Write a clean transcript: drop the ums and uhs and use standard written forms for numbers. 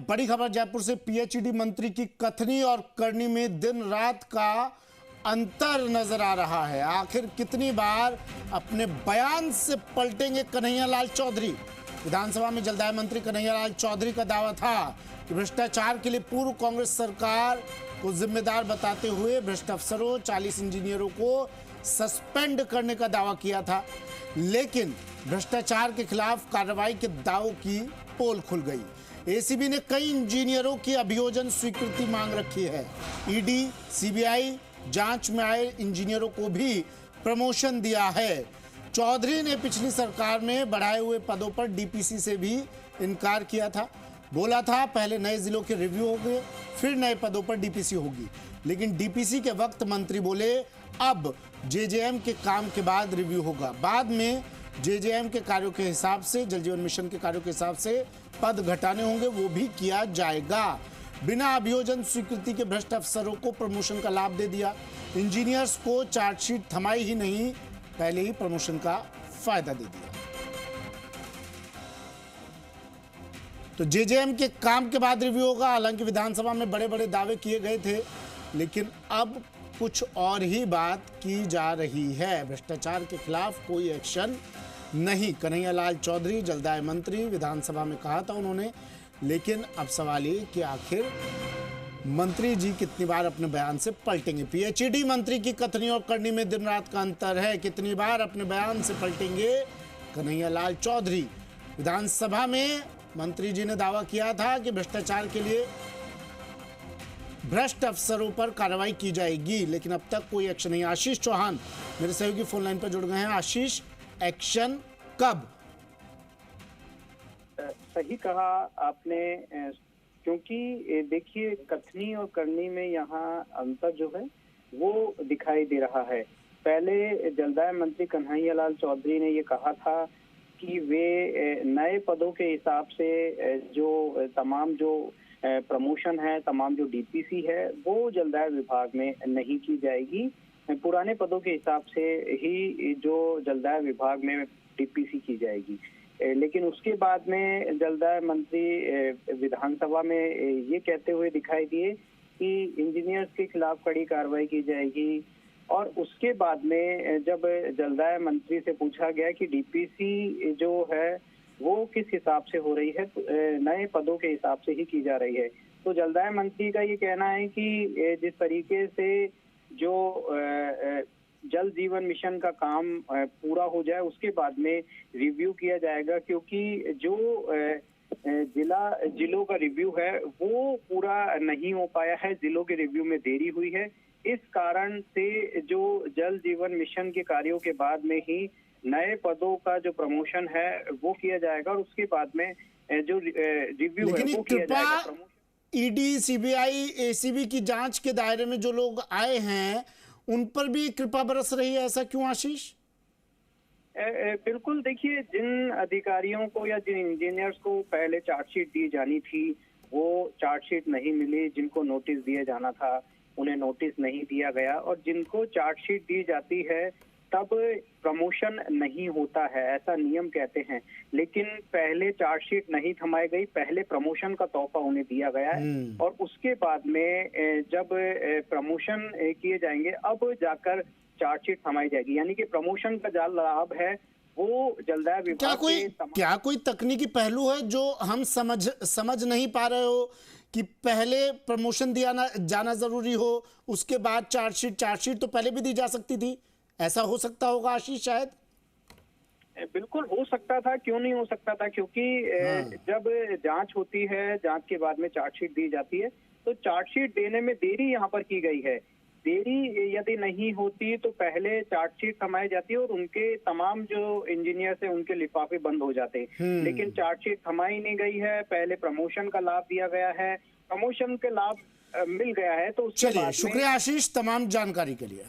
बड़ी खबर जयपुर से। पीएचईडी मंत्री की कथनी और करनी में दिन रात का अंतर नजर आ रहा है। आखिर कितनी बार अपने बयान से पलटेंगे कन्हैयालाल चौधरी। विधानसभा में जलदाय मंत्री कन्हैयालाल चौधरी का दावा था कि भ्रष्टाचार के लिए पूर्व कांग्रेस सरकार को जिम्मेदार बताते हुए भ्रष्ट अफसरों 40 इंजीनियरों को सस्पेंड करने का दावा किया था, लेकिन भ्रष्टाचार के खिलाफ कार्रवाई के दावों की पोल खुल गई। एसीबी ने कई इंजीनियरों की अभियोजन स्वीकृति मांग रखी है। ईडी, सीबीआई जांच में आए इंजीनियरों को भी प्रमोशन दिया है। चौधरी ने पिछली सरकार में बढ़ाए हुए पदों पर डीपीसी से भी इनकार किया था। बोला था पहले नए जिलों के रिव्यू होंगे, फिर नए पदों पर डीपीसी होगी, लेकिन डीपीसी के वक्त मंत्री बोले अब जेजेएम के काम के बाद रिव्यू होगा। बाद में जेजेएम के कार्यों के हिसाब से, जल जीवन मिशन के कार्यों के हिसाब से पद घटाने होंगे, वो भी किया जाएगा। बिना अभियोजन स्वीकृति के भ्रष्ट अफसरों को प्रमोशन का लाभ दे दिया। इंजीनियर्स को चार्जशीट थमाई ही नहीं, पहले ही प्रमोशन का फायदा दे दिया। तो जेजेएम के काम के बाद रिव्यू होगा। हालांकि विधानसभा में बड़े बड़े दावे किए गए थे, लेकिन अब कुछ और ही बात की जा रही है। भ्रष्टाचार के खिलाफ कोई एक्शन नहीं, कन्हैयालाल चौधरी जलदाय मंत्री विधानसभा में कहा था उन्होंने। लेकिन अब सवाल ये कि आखिर मंत्री जी कितनी बार अपने बयान से पलटेंगे। पीएचईडी मंत्री की कथनी और करनी में दिन रात का अंतर है। कितनी बार अपने बयान से पलटेंगे कन्हैयालाल चौधरी। विधानसभा में मंत्री जी ने दावा किया था कि भ्रष्टाचार के लिए भ्रष्ट अफसरों पर कार्रवाई की जाएगी, लेकिन अब तक कोई एक्शन नहीं। आशीष चौहान मेरे सहयोगी फोन लाइन पर जुड़ गए हैं। आशीष, एक्शन कब? सही कहा आपने, क्योंकि देखिए कथनी और करनी में यहाँ अंतर जो है वो दिखाई दे रहा है। पहले जलदाय मंत्री कन्हैयालाल चौधरी ने ये कहा था कि वे नए पदों के हिसाब से जो तमाम जो प्रमोशन है, तमाम जो डीपीसी है, वो जलदाय विभाग में नहीं की जाएगी। पुराने पदों के हिसाब से ही जो जलदाय विभाग में डीपीसी की जाएगी। लेकिन उसके बाद में जलदाय मंत्री विधानसभा में ये कहते हुए दिखाई दिए कि इंजीनियर्स के खिलाफ कड़ी कार्रवाई की जाएगी। और उसके बाद में जब जलदाय मंत्री से पूछा गया कि डीपीसी जो है वो किस हिसाब से हो रही है, नए पदों के हिसाब से ही की जा रही है, तो जलदाय मंत्री का ये कहना है कि जिस तरीके से जो जल जीवन मिशन का काम पूरा हो जाए उसके बाद में रिव्यू किया जाएगा, क्योंकि जो जिलों का रिव्यू है वो पूरा नहीं हो पाया है, जिलों के रिव्यू में देरी हुई है। इस कारण से जो जल जीवन मिशन के कार्यों के बाद में ही नए पदों का जो प्रमोशन है वो किया जाएगा और उसके बाद में जो रिव्यू है वो किया जाएगा। ईडी, सीबीआई, एसीबी की जांच के दायरे में जो लोग आए हैं उन पर भी कृपा बरस रही है, ऐसा क्यों आशीष? बिल्कुल, देखिए जिन अधिकारियों को या जिन इंजीनियर्स को पहले चार्जशीट दी जानी थी वो चार्जशीट नहीं मिली, जिनको नोटिस दिया जाना था उन्हें नोटिस नहीं दिया गया, और जिनको चार्जशीट दी जाती है तब प्रमोशन नहीं होता है, ऐसा नियम कहते हैं। लेकिन पहले चार्जशीट नहीं थमाई गई, पहले प्रमोशन का तोहफा उन्हें दिया गया है और उसके बाद में जब प्रमोशन किए जाएंगे अब जाकर चार्जशीट थमाई जाएगी। यानी कि प्रमोशन का जो लाभ है वो जलदाय विभाग क्या कोई तकनीकी पहलू है जो हम समझ नहीं पा रहे हो कि पहले प्रमोशन दिया जाना जरूरी हो, उसके बाद चार्जशीट तो पहले भी दी जा सकती थी, ऐसा हो सकता होगा आशीष? शायद बिल्कुल हो सकता था, क्यों नहीं हो सकता था, क्योंकि जब जांच होती है, जांच के बाद में चार्जशीट दी जाती है, तो चार्जशीट देने में देरी यहाँ पर की गई है। देरी यदि नहीं होती तो पहले चार्जशीट थमाई जाती है और उनके तमाम जो इंजीनियर्स हैं उनके लिफाफे बंद हो जाते हैं। लेकिन चार्जशीट थमाई नहीं गई है, पहले प्रमोशन का लाभ दिया गया है, प्रमोशन के लाभ मिल गया है। तो चलिए, शुक्रिया आशीष तमाम जानकारी के लिए।